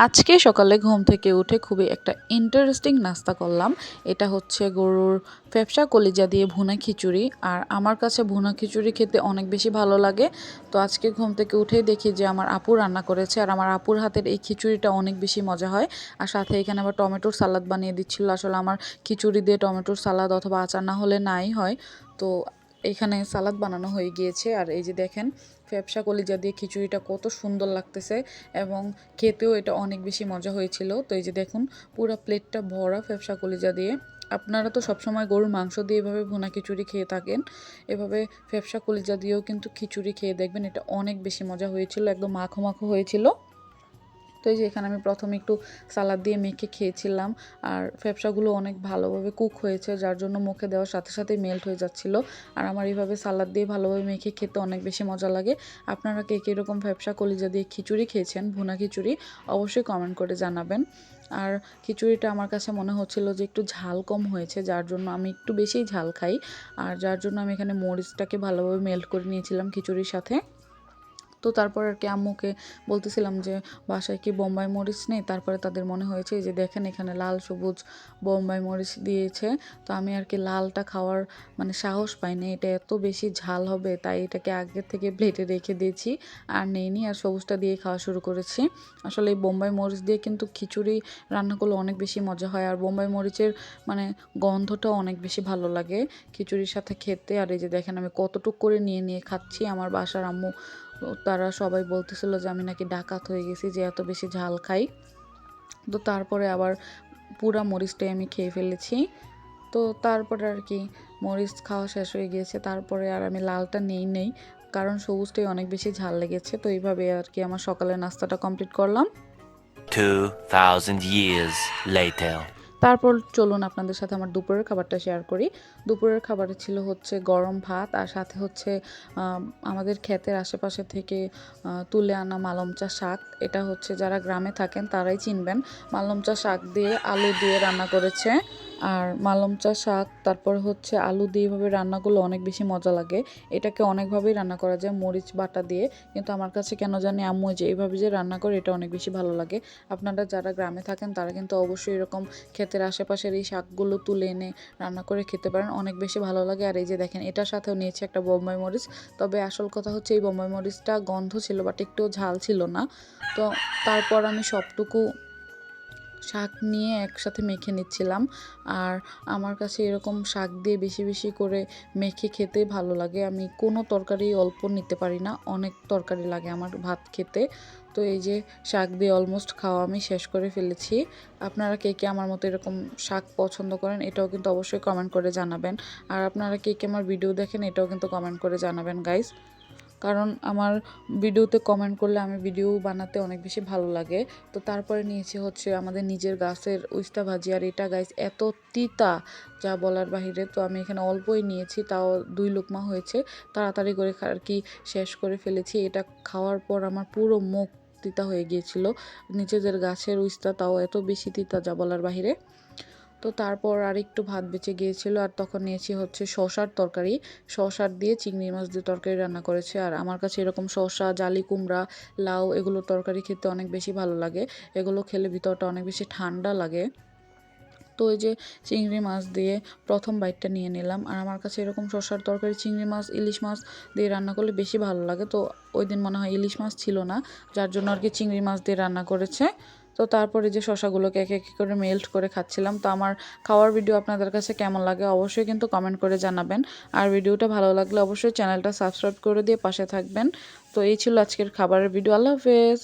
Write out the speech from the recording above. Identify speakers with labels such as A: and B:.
A: আজকে সকালে ঘুম থেকে উঠে খুবই একটা ইন্টারেস্টিং নাস্তা করলাম। এটা হচ্ছে গরুর ফ্যাপসা কলিজা দিয়ে ভুনা খিচুড়ি। আর আমার কাছে ভুনা খিচুড়ি খেতে অনেক বেশি ভালো লাগে। তো আজকে ঘুম থেকে উঠেই দেখি যে আমার আপু রান্না করেছে, আর আমার আপুর হাতের এই খিচুড়িটা অনেক বেশি মজা হয়। আর সাথে এখানে আবার টমেটোর সালাদ বানিয়ে দিচ্ছিল। আসলে আমার খিচুড়ি দিয়ে টমেটোর সালাদ অথবা আচার না হলে নাই হয়। তো এখানে সালাদ বানানো হয়ে গিয়েছে। আর এই যে দেখেন ফ্যাপসা কলিজা দিয়ে খিচুড়িটা কত সুন্দর লাগতেছে, এবং খেতেও এটা অনেক বেশি মজা হয়েছিল। তো এই যে দেখুন পুরো প্লেটটা ভরা ফ্যাপসা কলিজা দিয়ে। আপনারা তো সবসময় গরুর মাংস দিয়ে এভাবে ভুনা খিচুড়ি খেয়ে থাকেন, এভাবে ফ্যাপসা কলিজা দিয়েও কিন্তু খিচুড়ি খেয়ে দেখবেন, এটা অনেক বেশি মজা হয়েছিল, একদম মাখো মাখো হয়েছিল। তো এই যে এখানে আমি প্রথমে একটু সালাদ দিয়ে মেখে খেয়েছিলাম। আর ফ্যাপসাগুলো অনেক ভালোভাবে কুক হয়েছে, যার জন্য মুখে দেওয়ার সাথে সাথেই মেল্ট হয়ে যাচ্ছিল। আর আমার এইভাবে সালাদ দিয়ে ভালোভাবে মেখে খেতে অনেক বেশি মজা লাগে। আপনারা কে কীরকম ফ্যাপসা কলিজা দিয়ে খিচুড়ি খেয়েছেন, ভুনা খিচুড়ি, অবশ্যই কমেন্ট করে জানাবেন। আর খিচুড়িটা আমার কাছে মনে হচ্ছিল যে একটু ঝাল কম হয়েছে, যার জন্য আমি একটু বেশিই ঝাল খাই। আর যার জন্য আমি এখানে মরিচটাকে ভালোভাবে মেল্ট করে নিয়েছিলাম খিচুড়ির সাথে। তো তারপর আর কি আম্মুকে বলতেছিলাম যে বাসায় কি বোম্বাই মরিচ নেই। তারপরে তাদের মনে হয়েছে যে দেখেন এখানে লাল সবুজ বোম্বাই মরিচ দিয়েছে। তো আমি আর কি লালটা খাওয়ার মানে সাহস পাইনি, এটা এত বেশি ঝাল হবে, তাই এটাকে আগের থেকে প্লেটে রেখে দিয়েছি আর নেইনি, আর সবুজটা দিয়ে খাওয়া শুরু করেছি। আসলে এই বোম্বাই মরিচ দিয়ে কিন্তু খিচুড়ি রান্না করলে অনেক বেশি মজা হয়। আর বোম্বাই মরিচের মানে গন্ধটাও অনেক বেশি ভালো লাগে খিচুড়ির সাথে খেতে। আর এই যে দেখেন আমি কতটুক করে নিয়ে নিয়ে খাচ্ছি। আমার বাসার আম্মু তারা সবাই বলতেছিল যে আমি নাকি ডাকাত হয়ে গেছি যে এত বেশি ঝাল খাই। তো তারপরে আবার পুরা মরিচটাই আমি খেয়ে ফেলেছি। তো তারপরে আর কি মরিচ খাওয়া শেষ হয়ে গিয়েছে, তারপরে আর আমি লালটা নেই, কারণ সবুজটাই অনেক বেশি ঝাল লেগেছে। তো এইভাবে আর কি আমার সকালের নাস্তাটা কমপ্লিট করলাম।
B: 2000 years later.
A: তারপর চলুন আপনাদের সাথে আমার দুপুরের খাবারটা শেয়ার করি। দুপুরের খাবারে ছিল হচ্ছে গরম ভাত, আর সাথে হচ্ছে আমাদের ক্ষেতের আশেপাশে থেকে তুলে আনা মালমচা শাক। এটা হচ্ছে যারা গ্রামে থাকেন তারাই চিনবেন। মালমচা শাক দিয়ে আলু দিয়ে রান্না করেছে। আর মালমচা শাক তারপর হচ্ছে আলু দিয়ে এভাবে রান্না করলে অনেক বেশি মজা লাগে। এটাকে অনেকভাবেই রান্না করা যায় মরিচ বাটা দিয়ে, কিন্তু আমার কাছে কেন জানি আম্মু যে এইভাবে যে রান্না করে এটা অনেক বেশি ভালো লাগে। আপনারা যারা গ্রামে থাকেন তারা কিন্তু অবশ্যই এরকম ক্ষেতের আশেপাশের এই শাকগুলো তুলে এনে রান্না করে খেতে পারেন, অনেক বেশি ভালো লাগে। আর এই যে দেখেন এটার সাথেও নিয়েছি একটা বোম্বাই মরিচ। তবে আসল কথা হচ্ছে এই বোম্বাই মরিচটা গন্ধ ছিল, বাট একটু ঝাল ছিল না। তো তারপর আমি সবটুকু শাক নিয়ে একসাথে মেখে নিচ্ছিলাম। আর আমার কাছে এরকম শাক দিয়ে বেশি বেশি করে মেখে খেতে ভালো লাগে। আমি কোনো তরকারি অল্প নিতে পারি না, অনেক তরকারি লাগে আমার ভাত খেতে। তো এই যে শাক দিয়ে অলমোস্ট খাওয়া আমি শেষ করে ফেলেছি। আপনারা কে কে আমার মতো এরকম শাক পছন্দ করেন এটাও কিন্তু অবশ্যই কমেন্ট করে জানাবেন। আর আপনারা কে কে আমার ভিডিও দেখেন এটাও কিন্তু কমেন্ট করে জানাবেন গাইস, কারণ আমার ভিডিওতে কমেন্ট করলে আমি ভিডিও বানাতে অনেক বেশি ভালো লাগে। তো তারপরে নিয়েছি হচ্ছে আমাদের নিজের গাছের উস্তা ভাজি। আর এটা গাইস এত তিতা যা বলার বাহিরে। তো আমি এখানে অল্পই নিয়েছি, তাও 2 লুকমা হয়েছে, তাড়াতাড়ি করে আর কি শেষ করে ফেলেছি। এটা খাওয়ার পর আমার পুরো মুখ তিতা হয়ে গিয়েছিল। নিজেদের গাছের উস্তা, তাও এত বেশি তিতা যা বলার বাহিরে। তো তারপর আর একটু ভাত বেঁচে গিয়েছিল, আর তখন নিয়েছি হচ্ছে শসার তরকারি। শসার দিয়ে চিংড়ি মাছ দিয়ে তরকারি রান্না করেছে। আর আমার কাছে এরকম শসা, জালি কুমড়া, লাউ এগুলোর তরকারি খেতে অনেক বেশি ভালো লাগে। এগুলো খেলে ভিতরটা অনেক বেশি ঠান্ডা লাগে। তো ওই যে চিংড়ি মাছ দিয়ে প্রথম বাইটটা নিয়ে নিলাম। আর আমার কাছে এরকম শসার তরকারি চিংড়ি মাছ, ইলিশ মাছ দিয়ে রান্না করলে বেশি ভালো লাগে। তো ওই দিন মনে হয় ইলিশ মাছ ছিল না, যার জন্য আর কি চিংড়ি মাছ দিয়ে রান্না করেছে। তো তারপরে যে শসাগুলোকে এক এক করে মেল্ট করে খাচ্ছিলাম। তো আমার খাওয়ার ভিডিও আপনাদের কাছে কেমন লাগে অবশ্যই কিন্তু কমেন্ট করে জানাবেন। আর ভিডিওটা ভালো লাগলে অবশ্যই চ্যানেলটা সাবস্ক্রাইব করে দিয়ে পাশে থাকবেন। তো এই ছিল আজকের খাবারের ভিডিও। আল্লাহ হাফেজ।